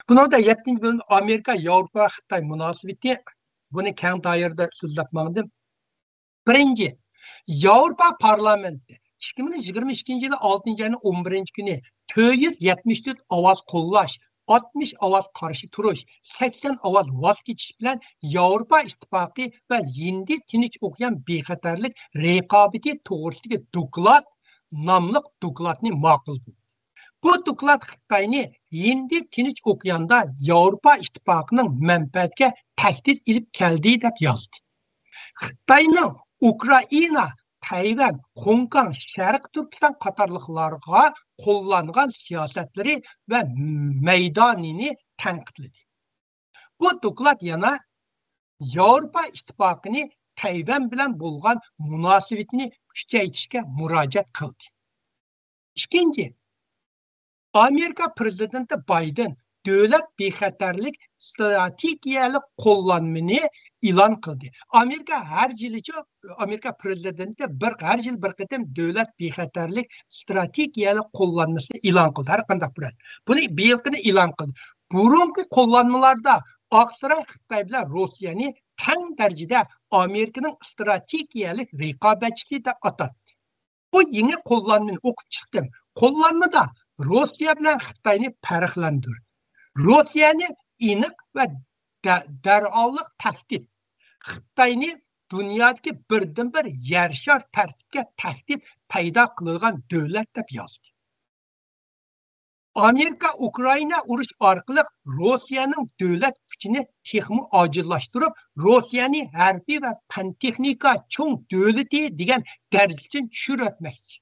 Bunun da 7. bölüm Amerika, Avrupa, Xitay münasebeti. Bunu keng doirada so'zlab. Birinci, Avrupa Parlamenti 2022 yılı 6. ayının 11. günü 474 ovoz qo'llash, 60 ovoz qarshi turish, 80 ovoz voz kechish bilan Avrupa İttifaqı va Hindi tinch okean bexatarlik raqobati to'g'risidagi doklad nomli dokladni ma'qul qildi. Bu doklad Xitoyni Hindi tinch okeanda Avrupa İttifaqının manfaatiga tahdid ilib keldi deb yozdi. Xitoyning Ukraina, Tayvan, Hong Kong, Sharq Turkiston qatorliqlarga qo'llangan siyosatlari va maydonini tanqidladi. Bu doklad yana Avrupa İttifaqini Tayvan bilan bo'lgan munosabatni kuchaytirishga murojaat qildi. Ikkinchi, Amerika prezidenti Bayden davlat bexatarlik strategiyalik qo'llanmani e'lon qildi. Amerika prezidenti har yil bir qatam davlat bexatarlik strategiyalik qo'llanmasini e'lon qildi. Har qanday bo'ladi. Buni yilqini e'lon qildi. Burungi qo'llanmalarda Aqsaray Xitoy bilan Rossiyani teng darajada Amerikaning strategiyalik raqobatchisi deb atadi. Bu yangi qo'llanmani o'qib chiqdim. Qo'llanmada Rossiya bilan Xitoyni farqlantirdi. Rossiyani aniq va darholiq tahdid, Xitoyni dunyodagi birdan-bir yer shar tartibga tahdid paydo qilgan davlat deb yozdi. Amerika Ukraina urush orqali Rossiyaning davlat kuchini texmi ojizlashtirib, Rossiyani harbiy va fan texnika cho'ng davlati degan darajaga tushirib o'tmoqchi.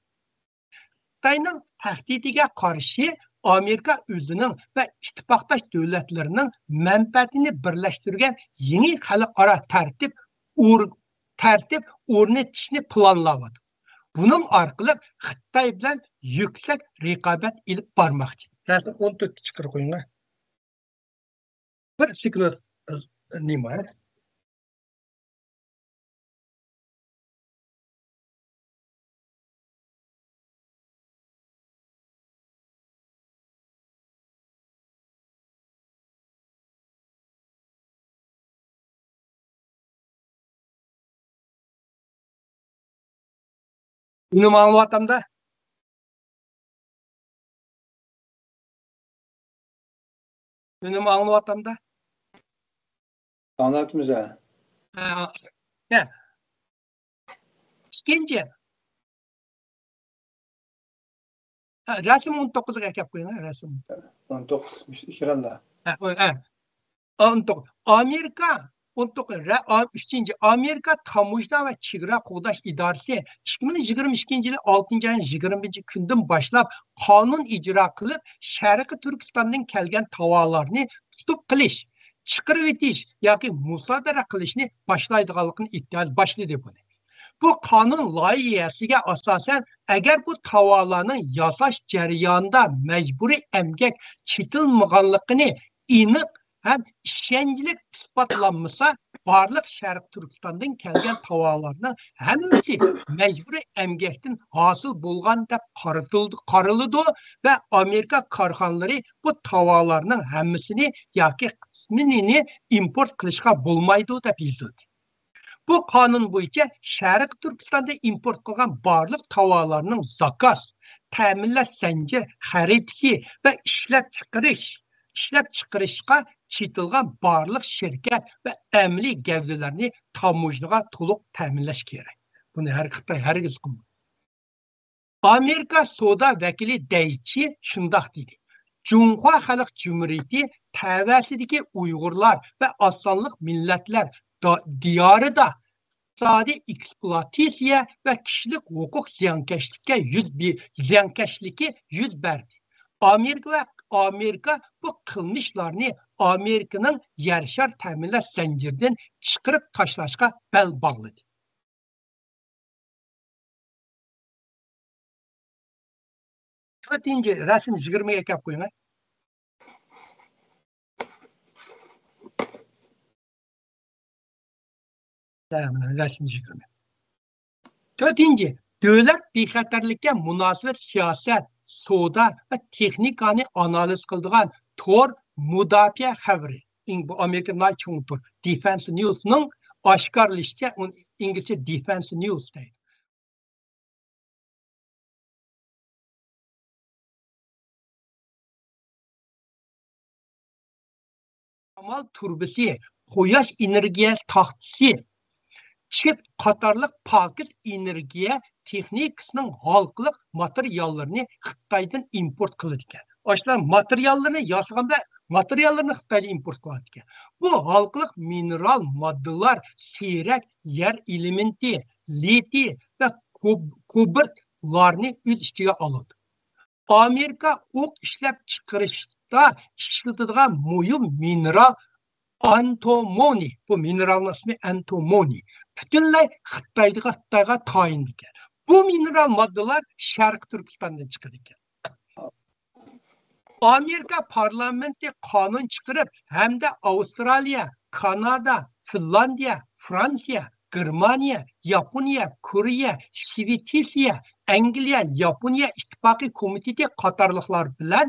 Xitoyning tahdidiga qarshi Amerika o'zining va ittifoqdosh davlatlarining manfaatini birlashtirgan yangi xalqaro tartib o'rnatishni planlaydi. Buning orqali Xitoy bilan yuksak raqobat ilib bormoqchi. Rasm 14 chiqarib qo'yinglar. Bir siklo nima? Uni anlatamda. Uni anlatamda. Anlatmış ha. Ya. İkinci. Resim 19'a kelib qo'ying, resim. 19 ekranda. 19. Amerika 3. Amerika Tamujna ve Chegara Qo'g'dash idorasi 2022 yılı 6. ayın 20. kundan başlap qonun ijro qilib, Sharqiy Turkistondan kelgan tovarlarni tutib qilish, chiqarib etish yoki musodara qilishni boshlaydiganligini boshladi buni. Bu qonun loyihasiga asosan agar bu tovarlarning yasash jarayonida majburiy emgak chetilmaganligini aniq hem işkencelik ispatlanmasa barlıq Şərq Türkistan'dan kelgen tavalarına hemisi mecburi emgekten hasıl bulgan da qarılıdı ve Amerika karxanları bu tavalarının hemisini yoki qismini import qilishga bulmaydı da bildirdi. Bu kanun boyunca Şərq Türkistan'da import qilgan barlıq tavalarının zakaz, təminləş zincir, xaritisi ve işlep chiqarishga chetilgan barliq shirkat va amaliy gavdalarni tamojnaga to'liq ta'minlash kerak. Buni har Xitoy hargiz qilmaydi. Amerika savdo vakili Daychi shundoq dedi. Cumhuriyet Xalq Cumhuriyati tavasidagi Uyg'urlar va osonliq millatlar diyorida iqtisodiy ekspluatatsiya va kishilik huquq ziyonkashligi yuz berdi. Amerika bu qilmishlarni Amerikaning yershar ta'minlash zanjiridan chiqarib tashlashga bel bog'ladi. To'rtinchi rasm 20ga kelib qo'yinglar. Rasm 20. To'rtinchi, davlat bexatarlikka munosabat siyosat, savdo va texnikani analiz qiladigan Tor mudofaa xabari. Bu Amerika çoğuntur. Defense News'ның aşkarlışça İngilizce Defense News deydi. Amal turbisi, quyosh energiya taxtisi, chip qatorliq pokit energiya texnikasining halqliq materiallarini Xitoydan import qiladi ekan. Oshlar materiallarni yasaganda materiallarni Xitoydan import qiladi ekan. Bu halqliq mineral moddalar, siyrak yer elementi, litiy va kobaltlarni o'z ichiga oladi. Amerika o'q ishlab chiqarishda ishlatadigan muhim mineral antimony, bu mineralning ismi antimony. Butunlay Xitoyga tayinli ekan. Bu mineral moddalar Sharq Turkistondan chiqadi ekan. Amerika parlamenti qonun chiqarib, hamda Avstraliya, Kanada, Finlandiya, Fransiya, Germaniya, Yaponiya, Koreya, Shvetsiya, Angliya, Yaponiya ittifoqi komiteti qatorliqlar bilan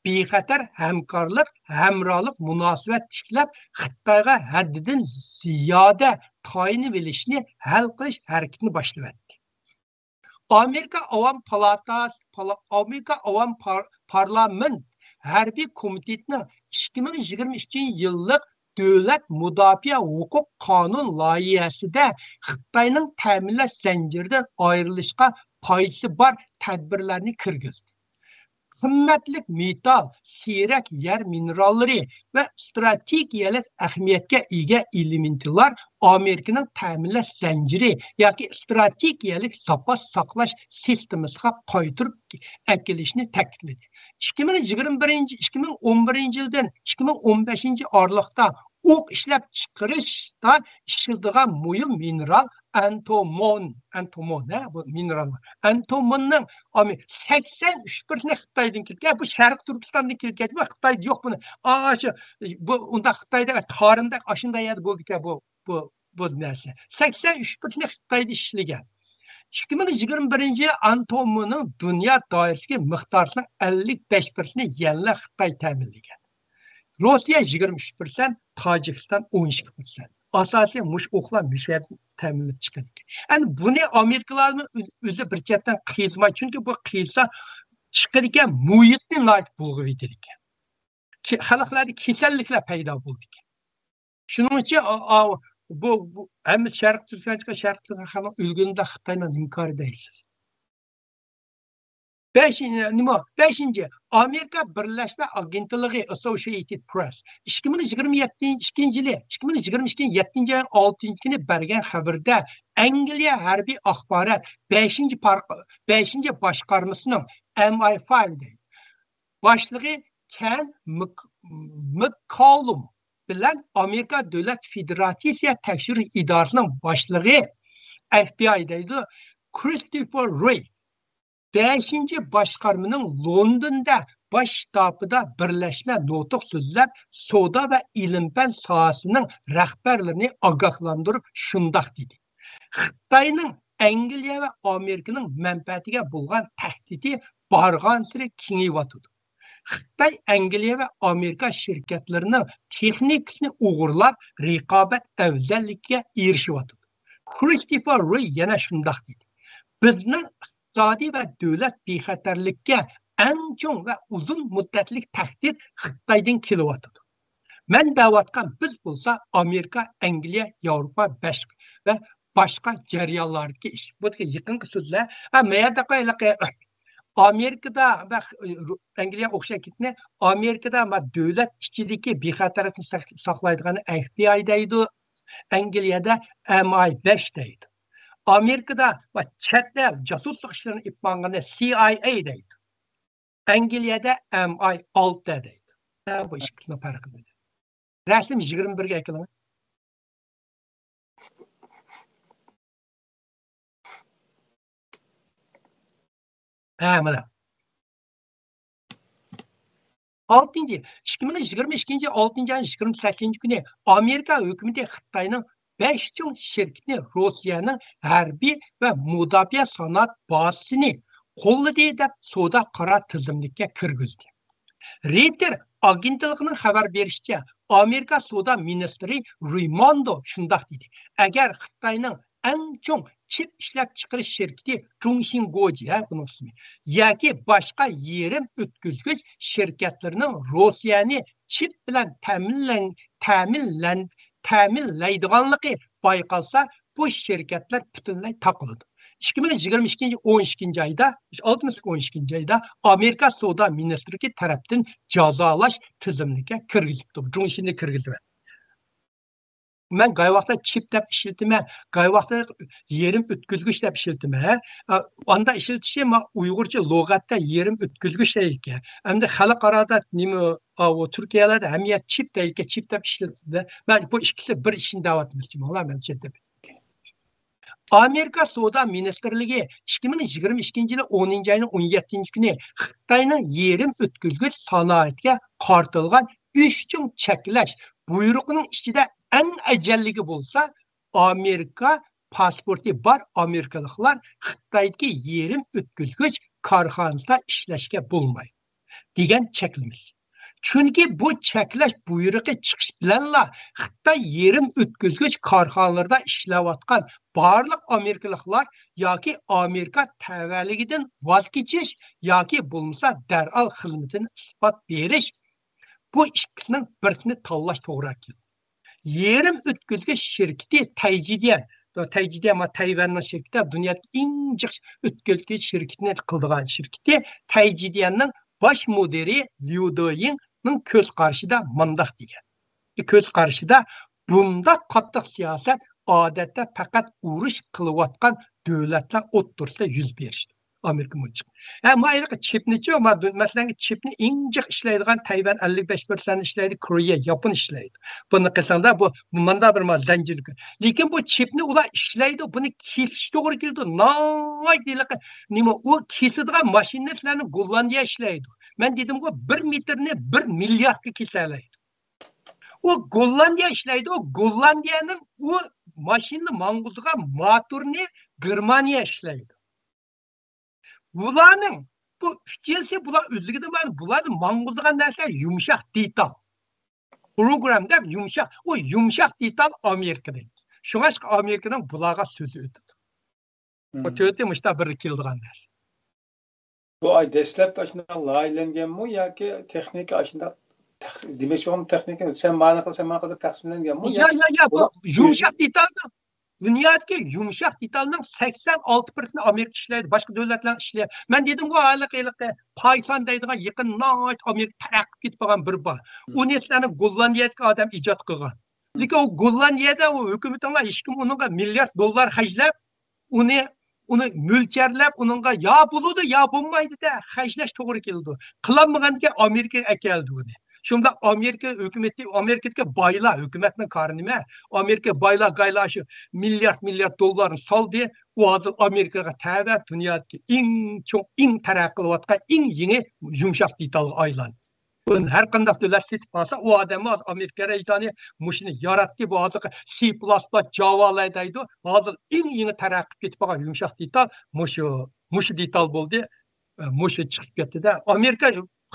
bexatar hamkorlik, hamrolik munosabat tiklab, Xitoyga haddidan ziyoda tayinib olishni hal qilish harakatini boshladi. Amerika Avam Parlament Harbiy komitetining 2023-yillik Davlat mudofaa huquq qonun loyihasida Xitoyning ta'minlash zanjiridan ayrilishga foydasi bor tadbirlarni kirgizdi. Qimmatli metal, siyrak yer minerallari va strategiyalik ahamiyatga ega elementlar Amerikaning ta'minlash zanjiri yoki strategiyalik zapas saqlash sistemasiga qaytirib akilishni ta'kidladi. 2011-yildan 2015 oraliqda o'q ishlab chiqarishda ishlatilgan muhim mineral antimon bu mineral. Antimonning 83% Xitoydan kelgan, bu Sharq Turkistondan kelgan, bu Xitoyda yo'q buni. Bu unda Xitoyda tarixda ashunday yer bo'ldi ekan bu narsa. 83% Xitoyda ishlagan. 2021-yil antimonning dunyo doirasidagi miqdorining 55%ni yana Xitoy ta'minlagan. Rossiya 23%, Tojikiston 12%. Asosiy mush o'qlar müşahid ta'minlab chiqadi. Yani buni Amerikalarning o'zi bir chetdan qiyilmay, chunki bu qiyilsa chiqadigan muhitni nayt bulg'ib etar ekan. Xalqlarda kasalliklar paydo bo'ldi ekan. Shuning uchun bu hamma Sharq Turkistonga hamma o'lganda Xitoyning inkor deysiz. 5. Amerika Birleşme Agentligi Associated Press 2022 yil 6 kuni bergan xabarda Angliya harbiy axborot 5. boshqarmasining MI5 boshlig'i Ken McCallum bilan Amerika Davlat Federatsiya tekshirish idorasining boshlig'i FBI deydi Christopher Wray 5. boshqarmaning Londonda bosh shtabida birlashma nutq so'zlab savdo va ilm-fan sohasining rahbarlarini ogohlantirib shundoq dedi. Xitoyning Angliya va Amerikaning manfaatiga bo'lgan tahdidi borgan-sari kengayotdi. Xitoy Angliya va Amerika shirkatlarining texnikasini o'g'irlab raqobat afzalligiga erishyapti. Christopher Wray yana shundoq dedi. Bizning iqtisodiy va davlat bexatarlikka eng chong va uzun muddatli tahdid Xitoydan kelyapti. Men da'vatgan biz bo'lsa Amerika, Angliya, Yevropa va boshqa jarayonlardagi ish. Bu yaqinqi so'zlar. Amerikada va Angliya o'xshashlikni Amerikada davlat ichidagi bexatarlikni saqlaydigan FBI deydi, Angliyada MI5 deydi. Amerikada va chet el josuslik ishlarini ipmangani CIA deydi. Angliyada MI6 deydi. Bu ikkisini farqi bor. Rasm 21 ga keladi. Mana 2022 yil 6-28 kuni Amerika hukumati Xitoyning 5 cho'ng shirkatni Rossiyaning harbiy va mudofaa sanoat bazasini qo'lladi deb savdo qaror tizimlikka kirgizdi. Reuters agentligining xabar berishicha, Amerika savdo ministri Raimondo shundoq dedi. Agar Xitoyning eng chong chip ishlab chiqarish shirkati Zhongxingoji, buning ismi, yoki boshqa yerim o'tkazgich shirkatlarining Rossiyani chip bilan ta'minlaydiganligi bayqalsa, bu shirkatlar butunlay taqiladi. 2022 ayda, 12 ayda Amerika savdo ministrligi tarafdan jazolash tizimligiga kirgizibdi. Zhongxinni kirgizdi. Men gayvaqta chip deb ishiltime, gayvaqta yerim o'tkazgich deb ishiltime. Onda ishiltishi Uyg'urcha lug'atda yerim o'tkazgich deydi. Hamda xalqarada nima Turkiyada hamiyat chip deydi, chip deb ishiltdi. Men bu ikkisi bir ishni davatmoqchi bo'laman, men chetda. Amerika savdo ministrligi 2022 yili 10 ayning 17 kuni Xitoyning yerim o'tkazgich sanoatiga qartilgan 3 chung cheklash buyruqining ichida eng ajalligi bo'lsa, Amerika pasporti bor amerikaliklar Xitoydagi yerim o'tkazgich korxonasida ishlashga bo'lmaydi degan cheklamiz. Chunki bu cheklash buyruqi chiqish bilanla Xitoy yerim o'tkazgich korxonalarida ishlayotgan barliq amerikaliklar yoki Amerika tavalligidan voz kechish yoki bo'lmasa darhol xizmatini isbot berish, bu ikkisining birini tanlash to'g'ri keldi. Yerim o'tkazgich shirkati Tayvanning shirkati, dunyodagi eng jiq o'tkazgich shirkatini qildigan shirkati Tayjidianning bosh mudiri Liu Deyingning ko'z qarshida mundaq degan. Ko'z qarshida bundaq qattiq siyosat odatda faqat urush qilayotgan davlatlar o'rtasida yuz berishdi. Amerika mo'jiz. Mayli chipni-chi, masalan, chipni eng jiq ishlaydigan Tayvan 55% ishlaydi, Koreya, Yapon ishlaydi. Buni qilsanglar bu manda bir zanjir. Lekin bu chipni ular ishlaydi, buni kesish to'g'ri keldi. Nima u kesadigan mashinalarni Gollandiya ishlaydi. Men dedim-ku 1 metrni 1 milliardga kesalaydi. O Gollandiya ishlaydi, o Gollandiyaning o mashinani mang'uldigan motorni Germaniya ishlaydi. Bularning bu uchelsi bular o'zligida bularni mang'uldigan narsa yumshoq detal. Programda yumshoq detal Amerikada. Shunga Amerikaning bularga so'zi o'tadi. Bu to'rtta mushta bir keldigan narsa. Bu ay dastlab ashuna loyihalanganmi yoki texnika ashunda demak shu texnika sen ma'no qilsan ma'no qilib taqsimlanganmi? Ya bu yumshoq detaldan dunyodagi yumshoq detalning 86% Amerika ishlaydi, boshqa davlatlar ishlaydi. Men dedim-ku, haliqiliqqa Payson deydigan yaqin Amerika taraqqi ketib qolgan bir bor. Uni sizlarni Gollandiyadagi odam ijod qilgan. Lekin u Gollandiyada u hukumatlar hech kim unga milliard dollar xajlab, uni mo'lcharlab, unga yo bo'ladi, yo bo'lmaydi da xajlash to'g'ri keldi. Qilinmaganga Amerika akeldi uni. Shunda Amerika hukumati, Amerikadagi boylar, hukumatning qari nima? Amerika boylar gaylashi milliard dollarni soldi. U hozir Amerikaga tava dunyodagi eng taraqqi qilayotgan eng yangi yumshoq detalga aylandi. Buni har qanday davlat setib olsa, u odam Amerika rejoni mushuni yaratdi. Bu hozir C++, Java deydi. Hozir eng yangi taraqqi ketib qolgan yumshoq detal mushu detal bo'ldi. Mushu chiqib ketdi-da. Amerika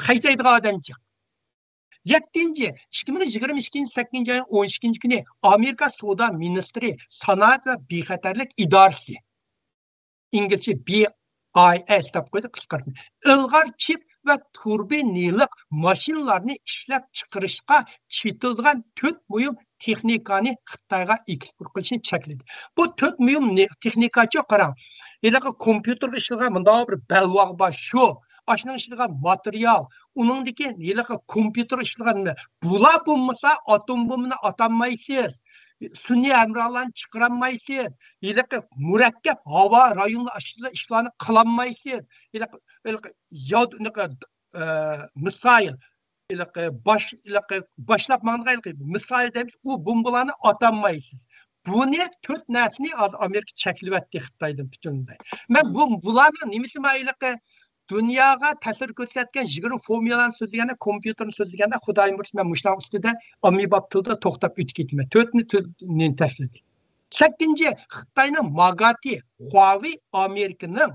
xayjaydigan odam chiqdi. 2022 8 ayın 12 günü Amerika savdo ministri sanoat va bexatarlik idorasi, İngilizce BIS deb qo'ydi qisqartma, ilg'or chip va turbinali mashinalarni ishlab chiqarishga chetilgan 4 muhim texnikani Xitoyga eksport qilishni chekladi. Bu 4 muhim texnikachi qarang. Ilaqa kompyuterga ishlangan bunday bir balvoq bor shu. Aşının işlediğin material, onundaki yıllık kompüter işlediğin bular bulmasa atom bombunu atanmayısınız. Sünni emralarını çıkaranmayısınız. Yıllık mürekkep hava rayonlu işlerini kılanmayısınız. Yıllık misail, başlap mağınığa misail demiş, o bombalarını atanmayısınız. Bu ne? Tört nesini Amerika çekilip etti Xitay'dan bütününde. Ben bularının nemisi mayılık Dünyaya ta'sir ko'rsatgan 20 formulalarni so'zlaganda, kompyuterni so'zlaganda, xudoyim ursin, men mushlar ustida ommabop tilda to'xtab o'tib ketmayman. 4ni tashladik. 8-chi Xitoyning Magati, Huawei Amerikaning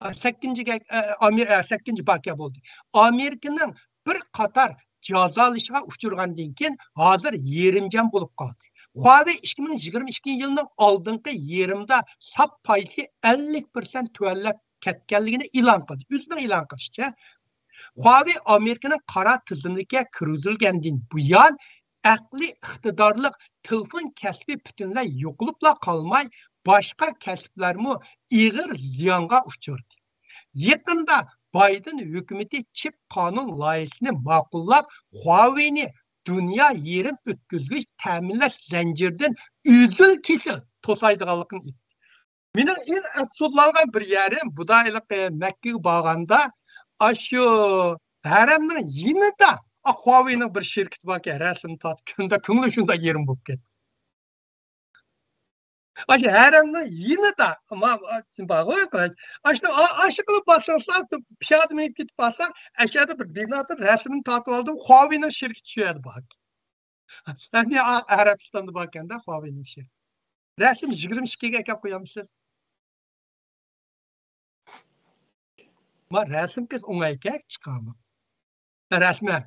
8-chi bakya bo'ldi. Amerikaning bir qator jazolashga uchirgandan keyin hozir yerimjan bo'lib qoldi. Huawei 2022 yılının oldingi yerimda sap foizi 50% tuvallab ketganligini e'lon qildi. O'zining e'lon qilishicha, Huawei Amerikaning qora tizimlikka kiritilgandan buyon aqliy iqtidorli telefon kasbi butunlay yo'qolibla qolmay, boshqa kasblarmi ig'ir ziyonga uchirdi. Yaqinda Biden hukumati chip qonun loyihasini ma'qullab, Huawei'ni dünya yerim ötküzgüç təminləş zəncirdən üzül-kesil tosaydıqalıqını etdi. Mənim en əfsuslanğan bir yerim, bu da Məkkəyə bağanda, şu hərəmnin yanında Huawei'nin bir şirketi var ki, rəsmini tatqında köngülü şunda yerim bo'lib ketdi. Aşı hərəmnin yanında, ama bağlayın, aşı qılıb basırsan, piyade minib ketib basırsan, aşağıda bir binadır, rəsmini tatıb aldım, Huawei'nin şirketi şöyle bak. Sen niye Arabistan'da bakanda Huawei'nin şirketi? Rəsm 22'ye kap koyamısınız. Ama rəsm kız onayka çıkamam. Rəsmə.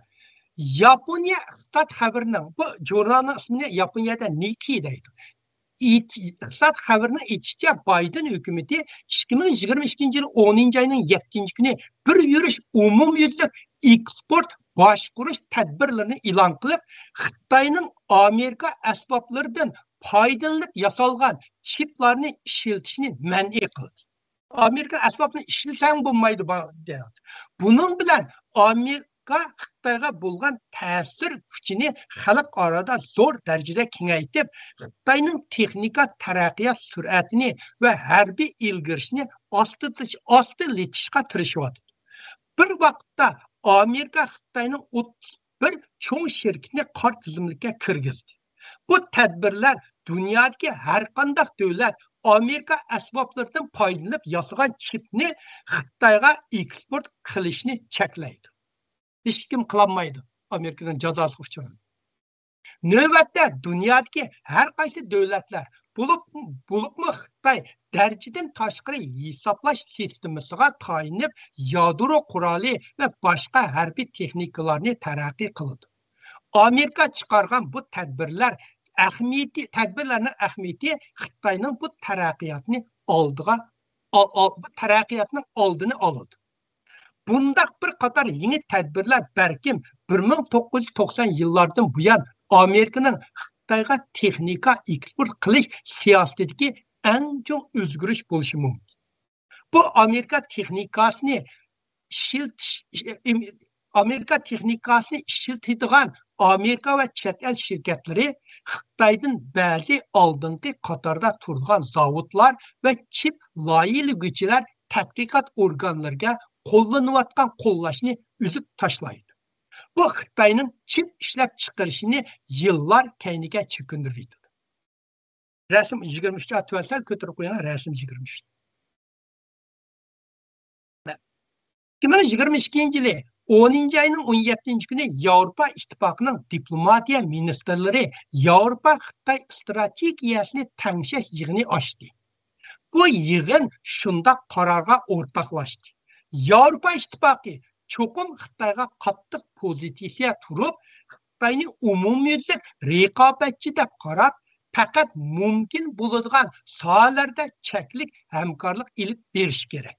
Yaponiya iqtisad xəbərinin, bu jurnalın ismini Yaponiyada Nikkei deydi. İqtisad xəbərinin aytishicha, Biden hökuməti 2022 yıl 10 ayının 7 günü bir yürüş umumyüzlük eksport başquruş tədbirlərini e'lon qilib, Xitoyning Amerika asboblaridan foydalanib yasalgan chiplarni ishlatishni man'iy qildi. Amerika asbobini ishlasang bo'lmaydi deydi. Bunun bilan Amerika Xitoyga bo'lgan ta'sir kuchini xalqaro zo'r darajada kengaytib, Xitoyning texnika taraqqiyot sur'atini va harbiy ilgirishni ostilashga tirishyapti. Bir vaqtda Amerika Xitoyning 31 cho'ng shirkatini qor tizimlikka kirgizdi. Bu tadbirlar dunyodagi har qanday davlat Amerika asboblaridan foydalanib yasagan chipni Xitoyga eksport qilishni cheklaydi. Hech kim qilolmaydi. Amerikadan jazosi uchraydi. Navbatda dunyodagi har qaysi davlatlar bo'libmi Xitoy darajadan tashqari hisoblash sistemasiga tayinib yadro quroli va boshqa harbiy texnikalarni taraqqiy qildi. Amerika chiqargan bu tadbirlarning ahamiyati Xitoyning bu taraqqiyotning oldini oladi. Bundaq bir qator yeni tadbirlar balkim 1990 yillardan buyon Amerikaning Xitoyga texnika eksport qilish siyosatidagi eng chong o'zgarish bo'lishi mumkin. Bu Amerika texnikasini ishlatadigan Amerika va chet el shirkatlari Xitoydan ba'zi oldingi qatorda turgan zavodlar va chip loyihalaguvchilar tadqiqot organlariga qo'llanayotgan qo'llashni uzib tashlaydi. Bu Xitoyning chip ishlab chiqarishini yillar keyniga chekindirdi. Rasm 23 atvalsal ko'tarib qo'ygan rasm 23. 2022 yili 10 ayının 17 günü Avrupa İttifakı'nın diplomatiya ministerleri Avrupa Xitoy strategiyasini tanışaş yığını açtı. Bu yığın şunda kararga ortaklaştı. Avrupa İttifakı çokum Xitoyga qattiq pozitsiyasiya turib, Xitoyni umumyüzlük raqobatchi deb qarab, faqat mumkin bo'ladigan sohalarda cheklik hamkorlik ilib berish kerak.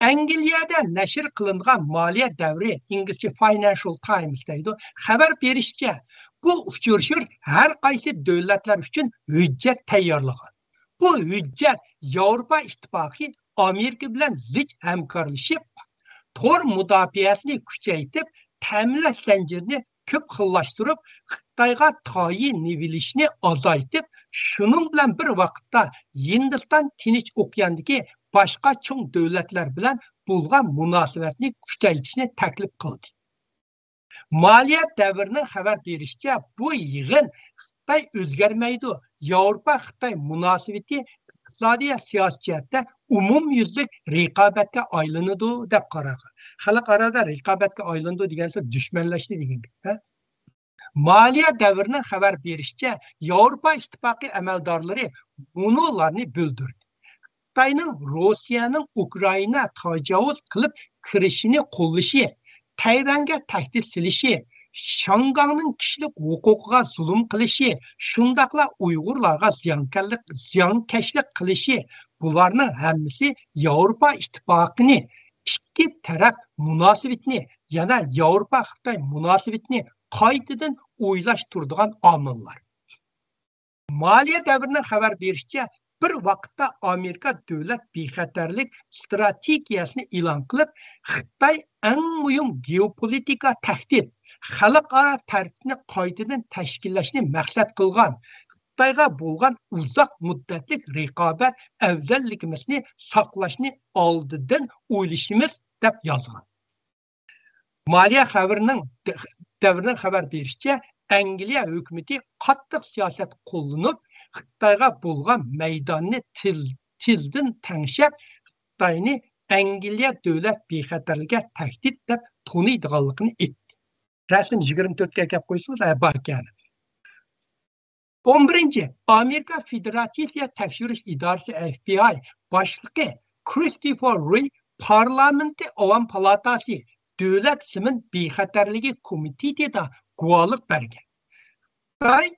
Angliyada nashr qilingan moliya davri, inglizcha Financial Times deydi, xabar berishicha, bu uchrashuv har qaysi davlatlar uchun hujjat tayyorlagan. Bu hujjat Avrupa İttifakı Amerika bilan zich hamkorlashib, tor mudofaasini kuchaytirib, ta'minlash zanjirini ko'p xillashtirib, Xitoyga tayin nivilishni azaytib, shuning bilan bir vaqtda Hindiston Tinch okeanidagi boshqa cho'ng davlatlar bilan bo'lgan munosabatni kuchaytirishni taklif qildi. Moliya davrining xabar berishicha, bu yig'in Xitoy o'zgarmaydi, Avrupa Xitoy munosabati iqtisodiy siyosatda umumyuzlik raqobatga aylanadi deb qaragan. Xalqaro raqobatga aylanadi degan so'z dushmanlashdi degan. Moliya davrining xabar berishicha, Avrupa İttifakı amaldorlari bularni bildirdi. Xitoyning Rossiyaning Ukraina tajovuz qilib kirishini qo'llashi Tayvanga tahdid silishi, Şangangning kishilik huquqiga zulm qilishi, shundaqla Uyg'urlarga ziyonkashlik qilishi, bularning hammasi Yevropa ittifoqini ikki taraf munosabatini, yana Yevropa-Xitoy munosabatini qaytadan o'ylashtiradigan omillar. Maliya davrining xabar berishicha, bir vaqtda Amerika davlat bexatarlik strategiyasini e'lon qilib, Xitoy eng muhim geopolitika tahdid, xalqaro tartibni qaytadan tashkillashni maqsad qilgan, Xitoyga bo'lgan uzoq muddatli raqobat afzalligimizni saqlashni oldidan o'ylashimiz deb yozgan. Maliya davrining xabar berishicha, Angliya hukumati qattiq siyosat qo'llanib, Xitoyga bo'lgan maydonni tizdan tangshab, Xitoyni Angliya davlat bexatarligiga tahdid deb taniydiganligini aytdi. Rasm 24 ga kelib qo'ysangiz, bor ekan. 11. Amerika Federatsiya tekshirish idorasi FBI boshlig'i Christopher Wray parlamenti Ovam palatasi davlat simin bexatarligi komitetida guvohlik bergan. Xitoy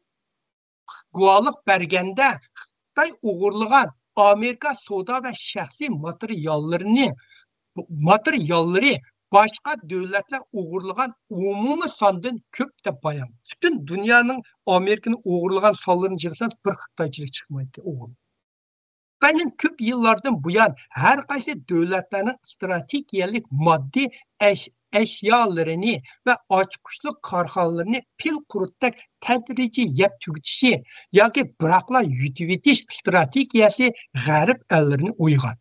guvohlik berganda Xitoy o'g'irlagan Amerika savdo va shaxsiy materiallari boshqa davlatlar o'g'irlagan umumiy sondan ko'p deb bayon. Butun dunyoning Amerikani o'g'irlagan sonlarini yig'sangiz bir Xitoychilik chiqmaydi. Xitoyning ko'p yillardan buyon har qaysi davlatlarning strategiyalik moddiy eşyalarını ve açıkçılık karxanalarını pil kurutdak tedrici yap tüketishi yoki bırakla yutuvetish strategiyasi g'arb ellerini uygan.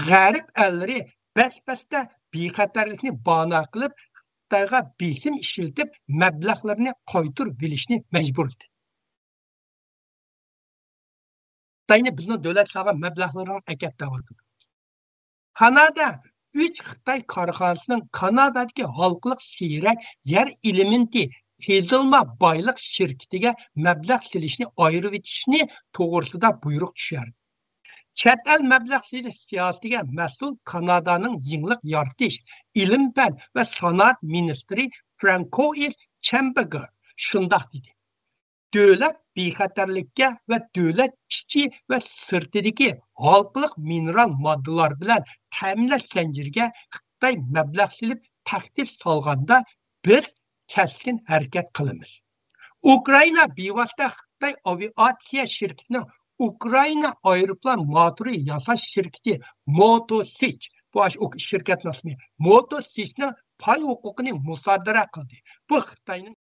G'arb elleri bas-basda bexatarlikni bahona qilib, Xitoyga besim ishiltib, mablag'larni qaytirib bilishni majbur etdi. Xitoyni bizning davlat sog'in mablag'larini akatdi. Kanada 3 Xitoy korxonasining Kanadadagi halqliq siyrak yer elementi tezilma boyliq shirkatiga mablag' silishni ayirib etishni to'g'risida buyruq tushirdi. Chet el mablag' silish siyosatiga mas'ul Kanadaning yenglik yaratish, ilm-fan va sanoat ministri Francois Chamberlain shundoq dedi. Davlat bexatarlikka va davlat ichi va sirtidagi halqliq mineral moddalar bilan ta'minlash zanjiriga Xitoy mablag' silib tahdid solganda biz keskin harakat qilamiz. Ukraina bevosita Xitoy aviatsiya shirkatining Ukraina aeroplan motori yasash shirkati Motosich, bu shirkatning ismi Motosichning pay huquqini musodara qildi. Bu Xitoyning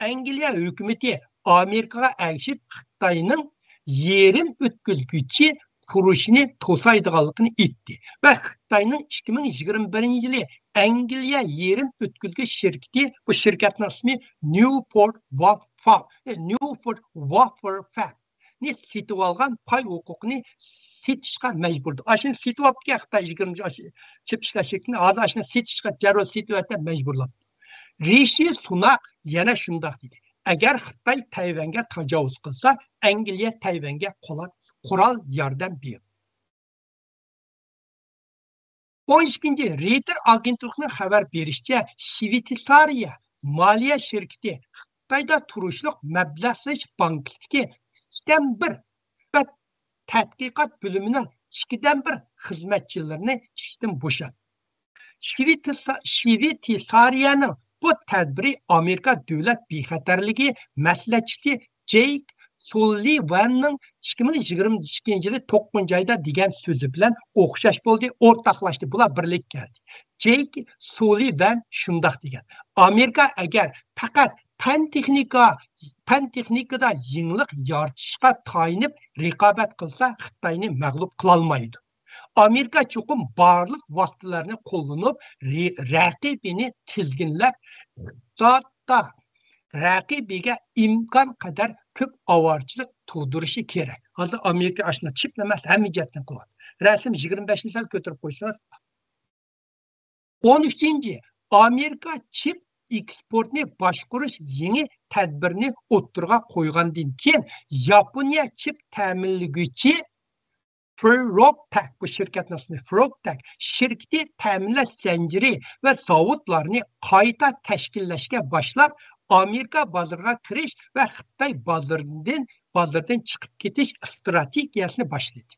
Angliya hukumati Amerikaga ergishib Xitoyning yerim o'tkazguchi qurishini to'saydiganligini aytdi va Xitoyning 2021-yili Angliya yerim o'tkazgich shirkati, bu shirkatning ismi Newport Waterford ni setib olgan pay huquqini setishga majburdi. Ashuni setib olibdi Xitoy 20 chip ishlash shirkatini hozir ashuni setishga jarol setib etib majburlab. Rishi Sunak yana shundoq dedi. Agar Xitoy Tayvanga tajovuz qilsa, Angliya Tayvanga qurol yordam beradi. 12. Reuters agentligining xabar berishicha, Shvetsariya moliya shirkati Xitoyda turishliq mablag' silish bankidagi 2/1 va tadqiqot bo'limining 2/1 xizmatchilarini ishdan bo'shatdi. Shvetsariyaning bu tadbiri Amerika davlat bexatarligi maslahatchisi Jake Sullivanning 2022-yili 9-oyda degan so'zi bilan o'xshash bo'ldi, o'rtoqlashdi, bular birlik keldi. Jake Sullivan shundoq degan. Amerika agar faqat fan texnikada yenglik yaratishga tayinib raqobat qilsa, Xitoyni mag'lub qila olmaydi. Amerika chuqur barliq vositalarni qo'llanib, raqibini tizginlab, iqtisodda raqibiga imkon qadar ko'p ovorchilik tug'dirishi kerak. Hozir Amerika ashuna chip emas, hamma jihatdan qilyapti. Rasm 25 sal ko'tarib qo'ysangiz. 13. Amerika chip eksportni boshqarish yangi tadbirni o'ttirga qo'ygandan keyin Yaponiya chip ta'minlaguvchi Frogtech, bu şirketnin ismi Frogtech, şirketi təminləş zənciri və zavodlarını qayta təşkilləşə başlab, Amerika bazarına kiriş və Xitay bazardan çıxıb ketiş strategiyasını başladı.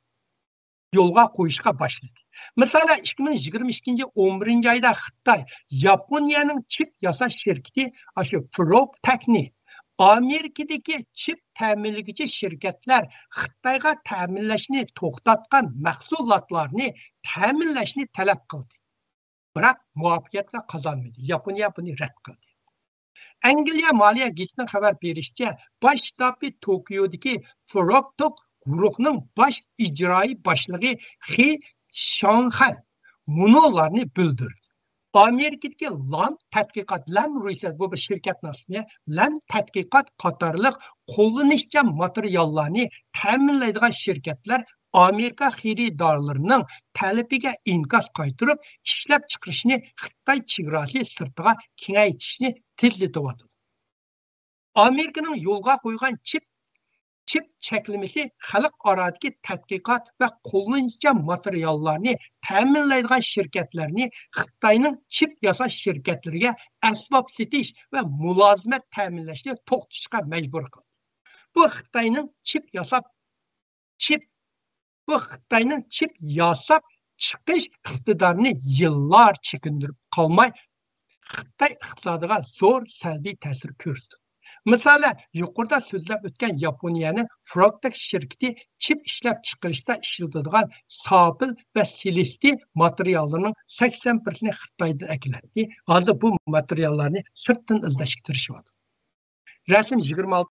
Yolğa qoyuşqa başladı. Mesela 2022 11. ayda Xitay, Yaponiyanın çip yasaş şirketi Frogtech'ni Amerikadagi chip ta'minlovchi shirkatlar Xitoyga ta'minlashni to'xtatgan mahsulotlarni ta'minlashni talab qildi. Biroq muvaffaqiyat qozonmadi. Yaponiya buni rad qildi. Angliya moliya gazetining xabar berishicha, bosh shtabi Tokiodagi Frogtech guruhining bosh ijroiy boshlig'i He Shanghan munolarni bildirdi. Amerikadagi LAM tadqiqot, LAM Research bu bir shirkatning ismi, LAM tadqiqot qatorliq qo'llanishchan materiallarni ta'minlaydigan shirkatlar Amerika xaridorlarining talabiga inkos qaytirib, ishlab chiqarishni Xitoy chegarasi sirtiga kengaytirishni tezlatyapti. Amerikaning yo'lga qo'ygan chip cheklamasi xalqarodagi tadqiqot va qo'llanishchan materiallarni ta'minlaydigan shirkatlarni Xitoyning chip yasash shirkatlariga asbob setish va mulozimat ta'minlashni to'xtatishga majbur qildi. Bu Xitoyning chip yasab chiqish iqtidorini yillar chekindirib qolmay, Xitoy iqtisodiga zo'r salbiy ta'sir ko'rsatdi. Mesela yuqorida so'zlab o'tgan Yaponiyaning Frogtech shirkati chip ishlab chiqarishda ishlatadigan sobil va silistli materiallarning 80%ni Xitoydan keladi. Hozir bu materiallarni sirtdan izlashga tirishyapti. Rasm 26